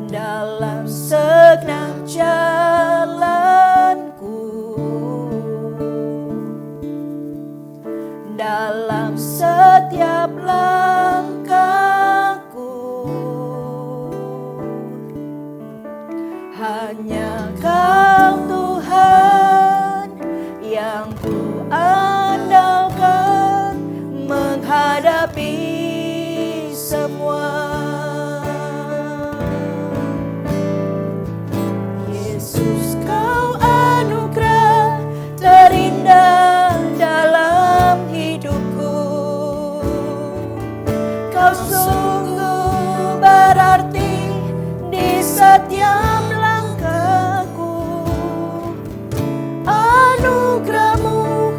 Speaker 1: Dalam segenap jalanku, dalam setiap langkahku, hanya Kau Tuhan yang ku andalkan menghadapi semua. Yesus, Kau anugerah terindah dalam hidupku. Kau sungguh berarti di setiap langkahku. Anugerah-Mu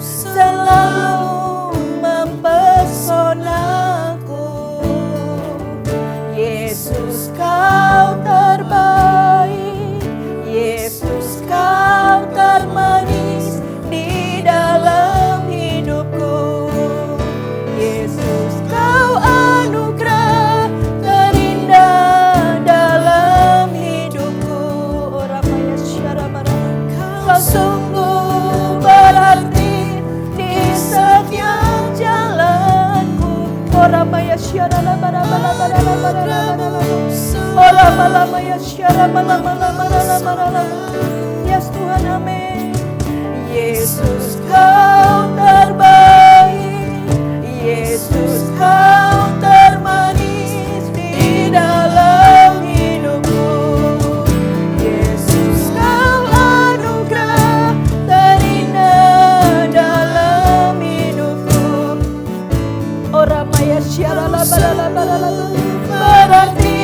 Speaker 1: Yes Tuhan, amin. Yesus kau terbaik, Yesus kau termanis di dalam hidupku. Yesus kau anugerah terindah dalam hidupku. Ora maya syara la bala berarti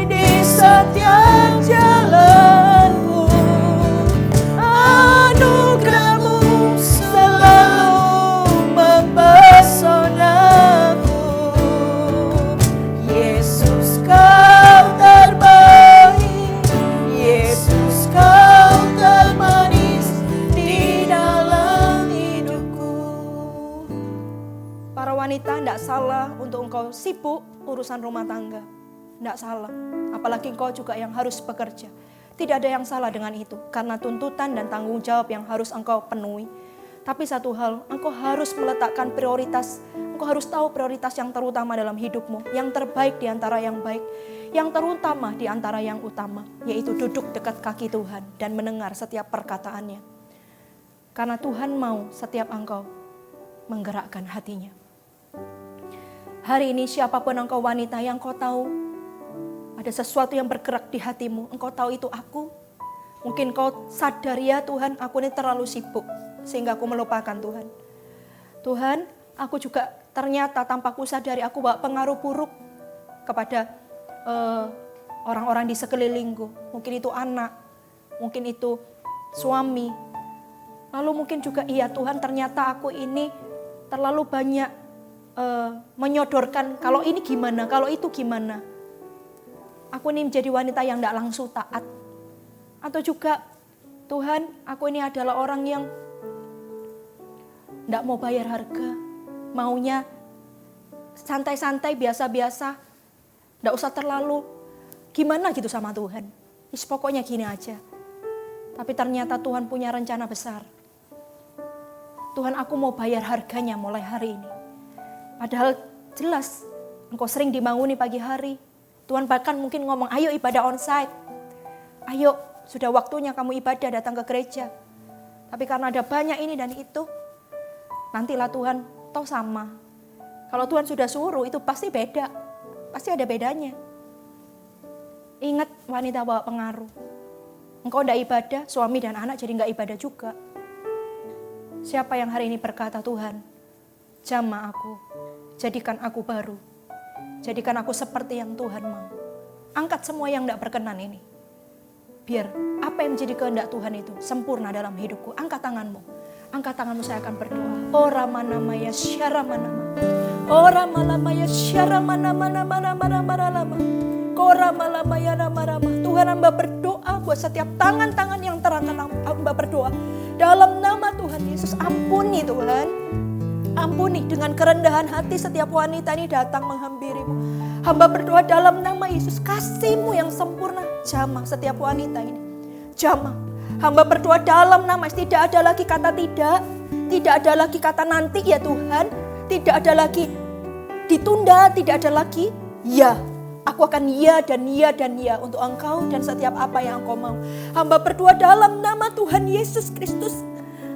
Speaker 1: di setiap jalanku anugerahmu selalu mempesonaku. Yesus kau terbaik, Yesus kau termanis di dalam hidupku. Para wanita, tidak salah untuk engkau sibuk urusan rumah tangga. Tidak salah, apalagi engkau juga yang harus bekerja. Tidak ada yang salah dengan itu, karena tuntutan dan tanggung jawab yang harus engkau penuhi. Tapi satu hal, engkau harus meletakkan prioritas. Engkau harus tahu prioritas yang terutama dalam hidupmu, yang terbaik di antara yang baik, yang terutama di antara yang utama, yaitu duduk dekat kaki Tuhan dan mendengar setiap perkataannya. Karena Tuhan mau setiap engkau menggerakkan hatinya. Hari ini siapapun engkau wanita yang kau tahu, ada sesuatu yang bergerak di hatimu, engkau tahu itu aku. Mungkin kau sadar, ya Tuhan, aku ini terlalu sibuk sehingga aku melupakan Tuhan. Tuhan, aku juga ternyata tanpa ku sadari aku bawa pengaruh buruk kepada orang-orang di sekelilingku. Mungkin itu anak, mungkin itu suami. Lalu mungkin juga iya Tuhan, ternyata aku ini terlalu banyak menyodorkan kalau ini gimana, kalau itu gimana. Aku ini menjadi wanita yang tidak langsung taat. Atau juga, Tuhan, aku ini adalah orang yang tidak mau bayar harga. Maunya santai-santai, biasa-biasa. Tidak usah terlalu gimana gitu sama Tuhan. Pokoknya gini aja. Tapi ternyata Tuhan punya rencana besar. Tuhan, aku mau bayar harganya mulai hari ini. Padahal jelas, engkau sering dimanguni pagi hari. Tuhan bahkan mungkin ngomong, ayo ibadah onsite. Ayo, sudah waktunya kamu ibadah, datang ke gereja. Tapi karena ada banyak ini dan itu, nantilah Tuhan, toh sama. Kalau Tuhan sudah suruh, itu pasti beda. Pasti ada bedanya. Ingat, wanita bawa pengaruh. Engkau tidak ibadah, suami dan anak jadi nggak ibadah juga. Siapa yang hari ini berkata, Tuhan, jamah aku, jadikan aku baru. Jadikan aku seperti yang Tuhan mau. Angkat semua yang tidak berkenan ini. Biar apa yang menjadi kehendak Tuhan itu sempurna dalam hidupku. Angkat tanganmu. Angkat tanganmu, saya akan berdoa. Ora mana maya syara mana mana. Ora malamaya syara mana mana mana mana mana lama. Kora malamaya nama nama. Tuhan, hamba berdoa buat setiap tangan-tangan yang terangkan, hamba berdoa. Dalam nama Tuhan Yesus, ampuni Tuhan. Ampuni dengan kerendahan hati setiap wanita ini datang menghampirimu. Hamba berdoa dalam nama Yesus, kasih-Mu yang sempurna jamah setiap wanita ini. Jamah. Hamba berdoa dalam nama Yesus, tidak ada lagi kata tidak. Tidak ada lagi kata nanti ya Tuhan. Tidak ada lagi ditunda, tidak ada lagi ya. Aku akan ya dan ya dan ya untuk Engkau dan setiap apa yang Engkau mau. Hamba berdoa dalam nama Tuhan Yesus Kristus.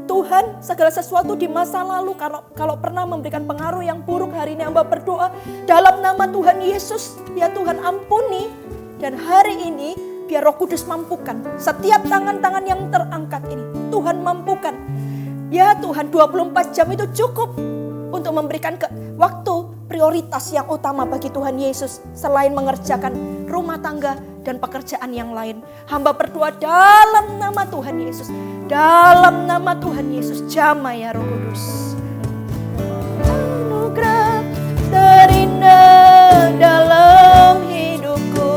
Speaker 1: Tuhan, segala sesuatu di masa lalu kalau pernah memberikan pengaruh yang buruk, hari ini hamba berdoa dalam nama Tuhan Yesus. Ya Tuhan, ampuni. Dan hari ini biar Roh Kudus mampukan setiap tangan-tangan yang terangkat ini. Tuhan mampukan. Ya Tuhan, 24 jam itu cukup untuk memberikan waktu prioritas yang utama bagi Tuhan Yesus. Selain mengerjakan rumah tangga dan pekerjaan yang lain. Hamba berdoa dalam nama Tuhan Yesus. Dalam nama Tuhan Yesus, jamah ya Roh Kudus. Anugerah terindah dalam hidupku,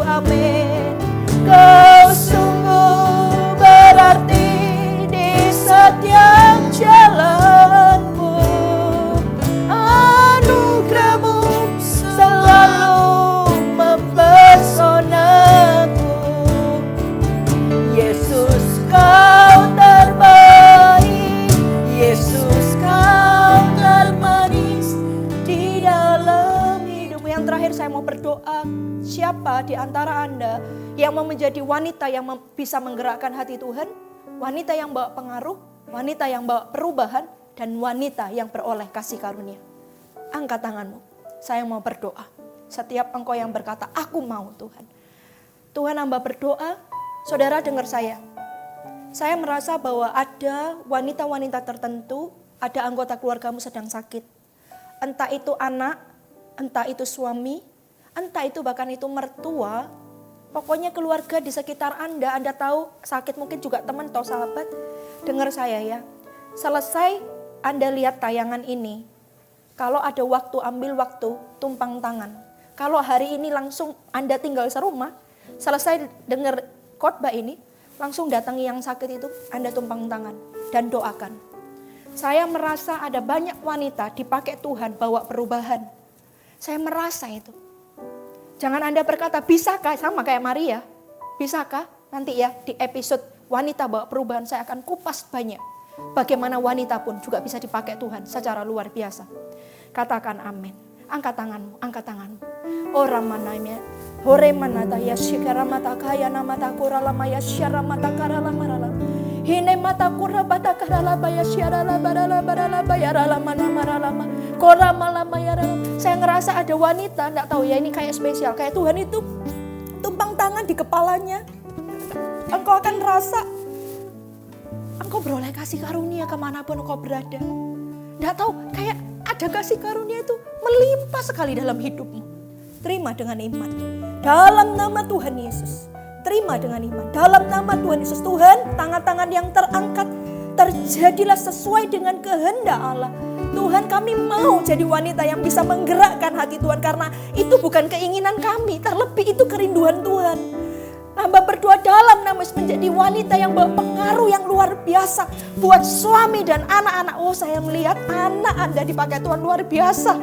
Speaker 1: amin. Kau sungguh berarti di setiap jalanku. Anugerah-Mu selalu mempesonaku. Yesus, Kau terbaik, Yesus Kau termanis di dalam hidupmu. Yang terakhir saya mau berdoa, siapa di antara Anda yang mau menjadi wanita yang bisa menggerakkan hati Tuhan, wanita yang bawa pengaruh, wanita yang bawa perubahan, dan wanita yang beroleh kasih karunia. Angkat tanganmu, saya mau berdoa. Setiap engkau yang berkata, aku mau Tuhan. Tuhan, hamba berdoa, saudara dengar saya. Saya merasa bahwa ada wanita-wanita tertentu, ada anggota keluargamu sedang sakit. Entah itu anak, entah itu suami, entah itu bahkan itu mertua. Pokoknya keluarga di sekitar Anda tahu sakit, mungkin juga teman atau sahabat. Dengar saya ya, selesai Anda lihat tayangan ini, kalau ada waktu, ambil waktu, tumpang tangan. Kalau hari ini langsung Anda tinggal serumah, selesai dengar khotbah ini, langsung datangi yang sakit itu, Anda tumpang tangan dan doakan. Saya merasa ada banyak wanita dipakai Tuhan bawa perubahan. Saya merasa itu. Jangan Anda berkata, bisakah sama kayak Maria? Bisakah? Nanti ya di episode wanita bawa perubahan saya akan kupas banyak. Bagaimana wanita pun juga bisa dipakai Tuhan secara luar biasa. Katakan amin. Angkat tanganmu, angkat tanganmu. Ora mananya, hore manata ya shikara mata kaya namata kura lama ya syara mata kara lama rala. Hine mata kura bata kara lama ya syara lama rala bayara lama nama rala. Kora malama ya rala. Saya ngerasa ada wanita, enggak tahu ya ini kayak spesial, kayak Tuhan itu tumpang tangan di kepalanya. Engkau akan rasa engkau beroleh kasih karunia kemanapun engkau berada. Enggak tahu kayak ada kasih karunia itu melimpah sekali dalam hidupmu. Terima dengan iman. Dalam nama Tuhan Yesus. Terima dengan iman. Dalam nama Tuhan Yesus. Tuhan, tangan-tangan yang terangkat terjadilah sesuai dengan kehendak Allah. Tuhan, kami mau jadi wanita yang bisa menggerakkan hati Tuhan. Karena itu bukan keinginan kami. Terlebih itu kerinduan Tuhan. Hamba berdoa dalam nama Yesus menjadi wanita yang berpengaruh yang luar biasa buat suami dan anak-anak. Oh, saya melihat anak Anda dipakai Tuhan luar biasa.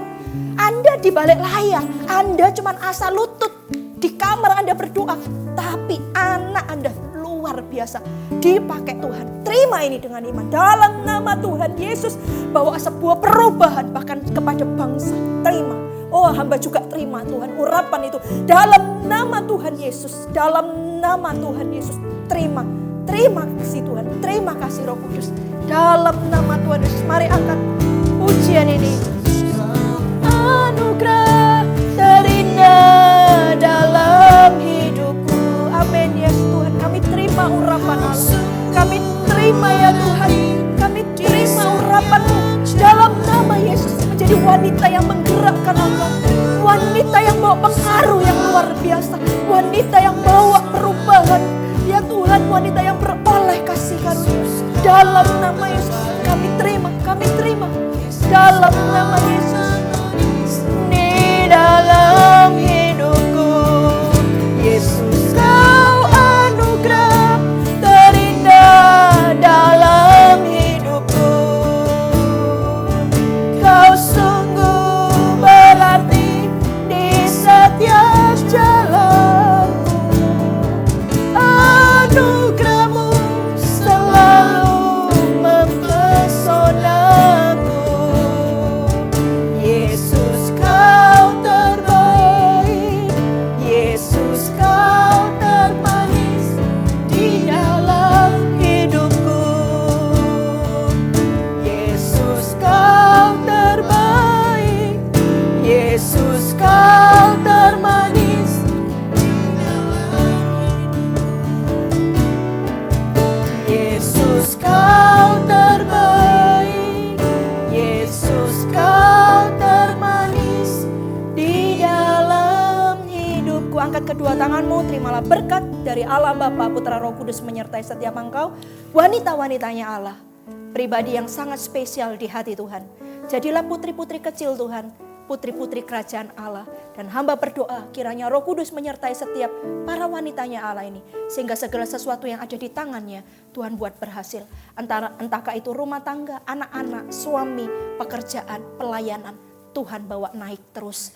Speaker 1: Anda di balik layar, Anda cuma asal lutut di kamar Anda berdoa, tapi anak Anda luar biasa dipakai Tuhan. Terima ini dengan iman dalam nama Tuhan Yesus, bawa sebuah perubahan bahkan kepada bangsa. Terima. Oh, hamba juga terima Tuhan urapan itu dalam nama Tuhan Yesus, dalam nama Tuhan Yesus. Terima kasih Tuhan, terima kasih Roh Kudus dalam nama Tuhan Yesus. Mari angkat pujian ini. Anugerah terindah dalam hidupku. Amin ya Tuhan, kami terima urapan Allah. Kami terima ya Tuhan, kami terima urapan-Mu dalam nama Yesus. Menjadi wanita yang menggerakkan Allah, wanita yang bawa pengaruh yang luar biasa, wanita yang bawa perubahan ya Tuhan, wanita yang beroleh kasih karunia dalam nama Yesus. Kami terima dalam nama Yesus. Di dalam hidupku Yesus, Kau anugerah terindah dalam hidupku. Kau sungguh berarti di setiap jalanku. Anugerah-Mu selalu mempesonaku. Yesus, Kau terbaik. Yesus, Kau termanis di dalam hidupku. Yesus, Kau terbaik. Yesus, Kau termanis di dalam hidupku. Yesus, Kau terbaik. Yesus, Kau termanis di dalam hidupku. Angkat kedua tanganmu, terimalah berkat dari Allah Bapa, Putra, Roh Kudus menyertai setiap engkau. Wanita-wanitanya Allah, pribadi yang sangat spesial di hati Tuhan. Jadilah putri-putri kecil Tuhan, putri-putri kerajaan Allah. Dan hamba berdoa kiranya Roh Kudus menyertai setiap para wanitanya Allah ini. Sehingga segala sesuatu yang ada di tangannya Tuhan buat berhasil. Entahkah itu rumah tangga, anak-anak, suami, pekerjaan, pelayanan. Tuhan bawa naik terus.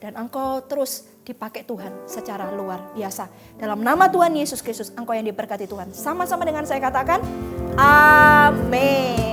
Speaker 1: Dan engkau terus dipakai Tuhan secara luar biasa. Dalam nama Tuhan Yesus Kristus, engkau yang diberkati Tuhan. Sama-sama dengan saya katakan, amin.